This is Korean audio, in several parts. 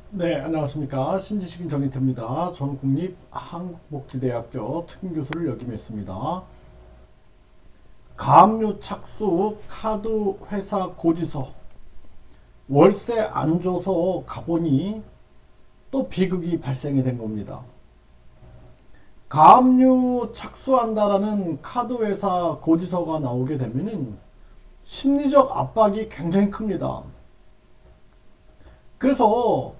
네, 안녕하십니까. 신지식인 정인태입니다. 저는 국립한국복지대학교 특임교수를 역임했습니다. 가압류 착수 카드 회사 고지서 월세 안 줘서 가보니 또 비극이 발생이 된 겁니다. 가압류 착수한다라는 카드 회사 고지서가 나오게 되면은 심리적 압박이 굉장히 큽니다. 그래서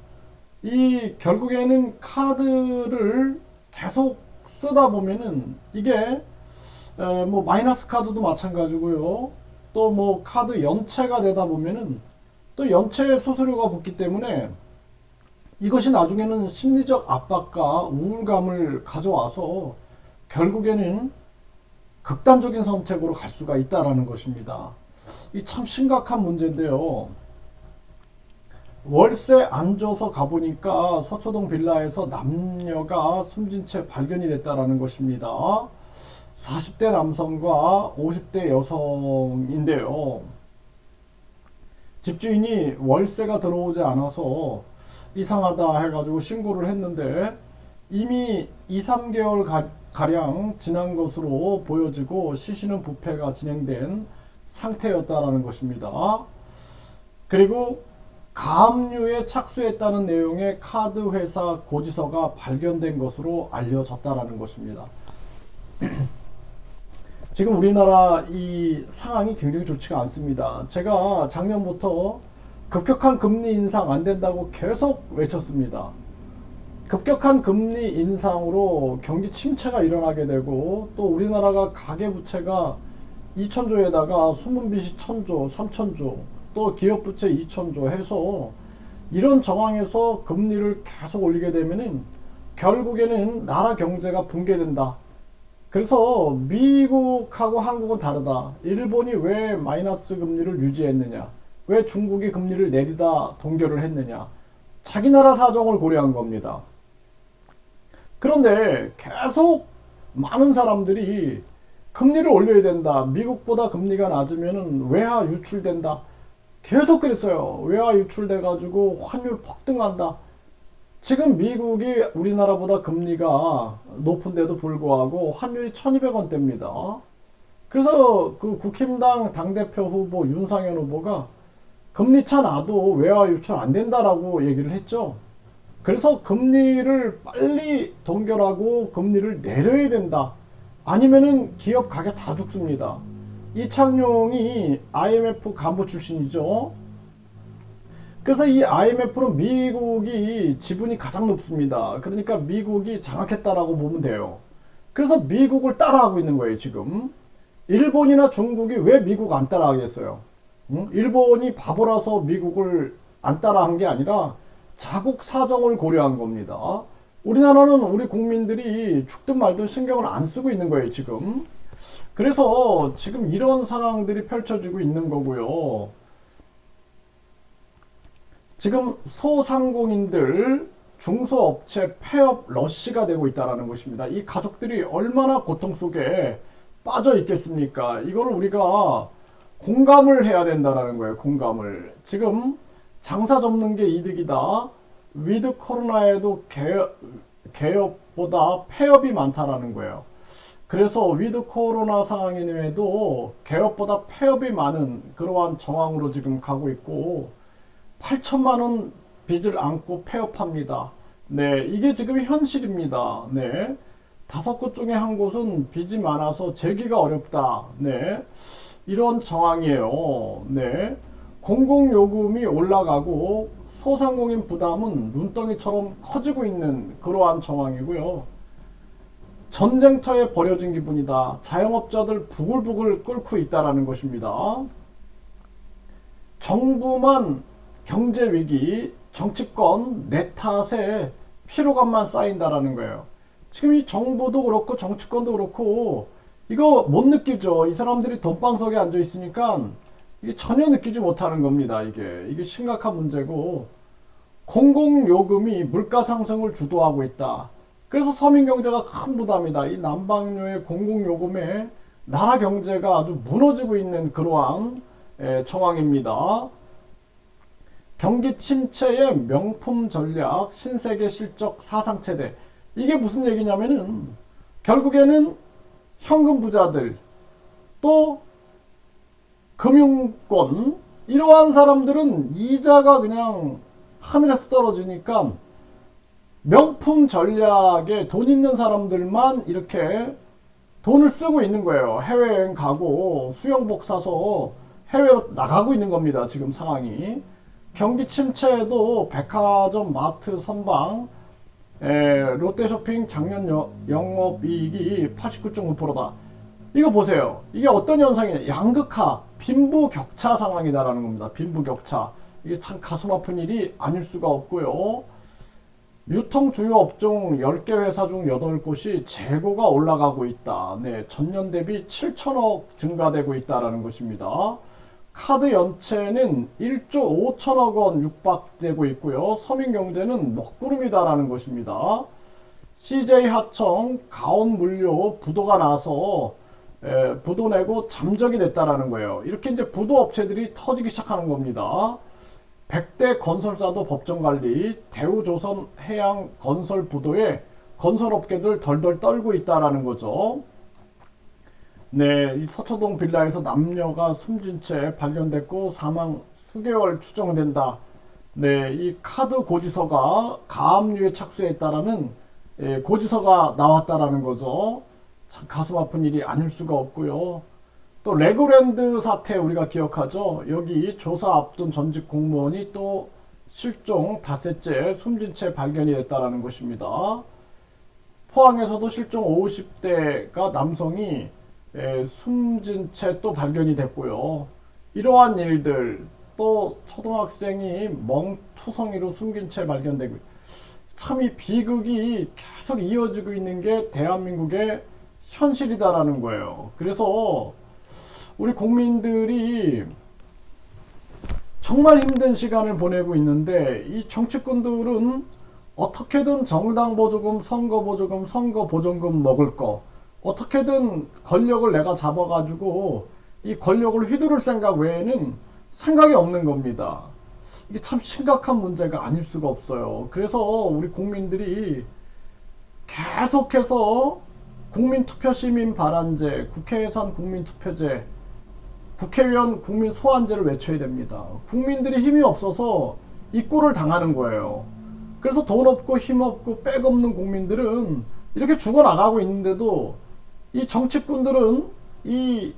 이 결국에는 카드를 계속 쓰다 보면은 이게 뭐 마이너스 카드도 마찬가지고요. 또 뭐 카드 연체가 되다 보면은 또 연체 수수료가 붙기 때문에 이것이 나중에는 심리적 압박과 우울감을 가져와서 결국에는 극단적인 선택으로 갈 수가 있다라는 것입니다. 이 참 심각한 문제인데요. 월세 안 줘서 가보니까 서초동 빌라에서 남녀가 숨진 채 발견이 됐다라는 것입니다. 40대 남성과 50대 여성인데요. 집주인이 월세가 들어오지 않아서 이상하다 해가지고 신고를 했는데 이미 2, 3개월 가량 지난 것으로 보여지고 시신은 부패가 진행된 상태였다라는 것입니다. 그리고 가압류에 착수했다는 내용의 카드 회사 고지서가 발견된 것으로 알려졌다라는 것입니다. 지금 우리나라 이 상황이 굉장히 좋지가 않습니다. 제가 작년부터 급격한 금리 인상 안 된다고 계속 외쳤습니다. 급격한 금리 인상으로 경기 침체가 일어나게 되고 또 우리나라가 가계부채가 2천조에다가 숨은빚이 1천조, 3천조 또 기업부채 2천조 해서 이런 정황에서 금리를 계속 올리게 되면은 결국에는 나라 경제가 붕괴된다. 그래서 미국하고 한국은 다르다. 일본이 왜 마이너스 금리를 유지했느냐? 왜 중국이 금리를 내리다 동결을 했느냐? 자기 나라 사정을 고려한 겁니다. 그런데 계속 많은 사람들이 금리를 올려야 된다. 미국보다 금리가 낮으면 외화 유출된다. 계속 그랬어요. 외화 유출돼가지고 환율 폭등한다. 지금 미국이 우리나라보다 금리가 높은데도 불구하고 환율이 1200원대입니다. 그래서 그 국힘당 당대표 후보 윤상현 후보가 금리 차 놔도 외화 유출 안 된다라고 얘기를 했죠. 그래서 금리를 빨리 동결하고 금리를 내려야 된다. 아니면은 기업 가게 다 죽습니다. 이창용이 IMF 간부 출신이죠. 그래서 이 IMF는 미국이 지분이 가장 높습니다. 그러니까 미국이 장악했다라고 보면 돼요. 그래서 미국을 따라하고 있는 거예요, 지금. 일본이나 중국이 왜 미국 안 따라하겠어요? 응? 일본이 바보라서 미국을 안 따라한 게 아니라 자국 사정을 고려한 겁니다. 우리나라는 우리 국민들이 죽든 말든 신경을 안 쓰고 있는 거예요, 지금. 그래서 지금 이런 상황들이 펼쳐지고 있는 거고요. 지금 소상공인들 중소업체 폐업 러시가 되고 있다는 것입니다. 이 가족들이 얼마나 고통 속에 빠져 있겠습니까? 이걸 우리가 공감을 해야 된다는 거예요. 공감을. 지금 장사 접는 게 이득이다. 위드 코로나에도 개업보다 폐업이 많다라는 거예요. 그래서 위드 코로나 상황임에도 개업보다 폐업이 많은 그러한 정황으로 지금 가고 있고 8천만 원 빚을 안고 폐업합니다. 네, 이게 지금 현실입니다. 네. 5곳 중에 한 곳은 빚이 많아서 재기가 어렵다. 네. 이런 정황이에요. 네. 공공요금이 올라가고 소상공인 부담은 눈덩이처럼 커지고 있는 그러한 정황이고요. 전쟁터에 버려진 기분이다. 자영업자들 부글부글 끓고 있다라는 것입니다. 정부만 경제위기, 정치권 내 탓에 피로감만 쌓인다라는 거예요. 지금 이 정부도 그렇고 정치권도 그렇고 이거 못 느끼죠. 이 사람들이 돈방석에 앉아 있으니까 이게 전혀 느끼지 못하는 겁니다. 이게 심각한 문제고 공공요금이 물가 상승을 주도하고 있다. 그래서 서민경제가 큰 부담이다. 이 난방료의 공공요금에 나라 경제가 아주 무너지고 있는 그러한 정황입니다. 경기 침체의 명품 전략, 신세계 실적 사상 최대. 이게 무슨 얘기냐면은 결국에는 현금 부자들, 또 금융권, 이러한 사람들은 이자가 그냥 하늘에서 떨어지니까 명품 전략에 돈 있는 사람들만 이렇게 돈을 쓰고 있는 거예요. 해외여행 가고 수영복 사서 해외로 나가고 있는 겁니다. 지금 상황이. 경기 침체에도 백화점, 마트, 선방, 롯데쇼핑 작년 영업이익이 89.9%다. 이거 보세요. 이게 어떤 현상이냐. 양극화, 빈부격차 상황이다라는 겁니다. 빈부격차. 이게 참 가슴 아픈 일이 아닐 수가 없고요. 유통 주요 업종 10개 회사 중 8곳이 재고가 올라가고 있다. 네, 전년 대비 7천억 증가되고 있다라는 것입니다. 카드 연체는 1조 5천억 원 육박되고 있고요. 서민경제는 먹구름이다라는 것입니다. CJ 하청, 가온물류, 부도가 나서 부도 내고 잠적이 됐다라는 거예요. 이렇게 이제 부도 업체들이 터지기 시작하는 겁니다. 100대 건설사도 법정관리, 대우조선 해양 건설 부도에 건설업계들 덜덜 떨고 있다라는 거죠. 네, 이 서초동 빌라에서 남녀가 숨진 채 발견됐고 사망 수개월 추정된다. 네, 이 카드 고지서가 가압류에 착수했다라는 고지서가 나왔다라는 거죠. 참 가슴 아픈 일이 아닐 수가 없고요. 또 레고랜드 사태 우리가 기억하죠. 여기 조사 앞둔 전직 공무원이 또 실종 닷새째 숨진 채 발견이 됐다라는 것입니다. 포항에서도 실종 50대가 남성이 숨진 채 또 발견이 됐고요. 이러한 일들, 또 초등학생이 멍투성이로 숨긴 채 발견되고, 참 이 비극이 계속 이어지고 있는 게 대한민국의 현실이다라는 거예요. 그래서 우리 국민들이 정말 힘든 시간을 보내고 있는데, 이 정치꾼들은 어떻게든 정당 보조금, 선거 보조금, 선거 보전금 먹을 거, 어떻게든 권력을 내가 잡아가지고 이 권력을 휘두를 생각 외에는 생각이 없는 겁니다. 이게 참 심각한 문제가 아닐 수가 없어요. 그래서 우리 국민들이 계속해서 국민투표시민 발안제, 국회 예산 국민투표제, 국회의원 국민 소환제를 외쳐야 됩니다. 국민들이 힘이 없어서 이 꼴을 당하는 거예요. 그래서 돈 없고 힘 없고 백 없는 국민들은 이렇게 죽어나가고 있는데도 이 정치꾼들은 이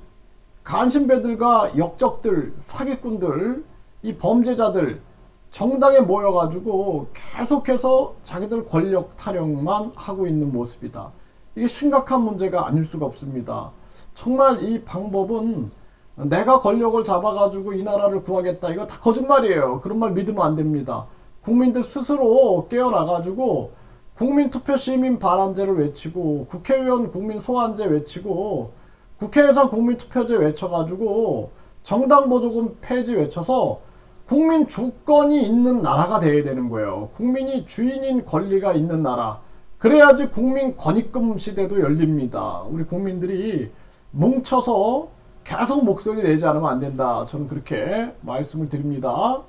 간신배들과 역적들, 사기꾼들, 이 범죄자들 정당에 모여가지고 계속해서 자기들 권력 타령만 하고 있는 모습이다. 이게 심각한 문제가 아닐 수가 없습니다. 정말 이 방법은 내가 권력을 잡아가지고 이 나라를 구하겠다, 이거 다 거짓말이에요. 그런 말 믿으면 안 됩니다. 국민들 스스로 깨어나가지고 국민투표 시민 발안제를 외치고 국회의원 국민 소환제 외치고 국회에서 국민투표제 외쳐가지고 정당 보조금 폐지 외쳐서 국민 주권이 있는 나라가 돼야 되는 거예요. 국민이 주인인 권리가 있는 나라. 그래야지 국민 권익금 시대도 열립니다. 우리 국민들이 뭉쳐서 계속 목소리 내지 않으면 안 된다. 저는 그렇게 말씀을 드립니다.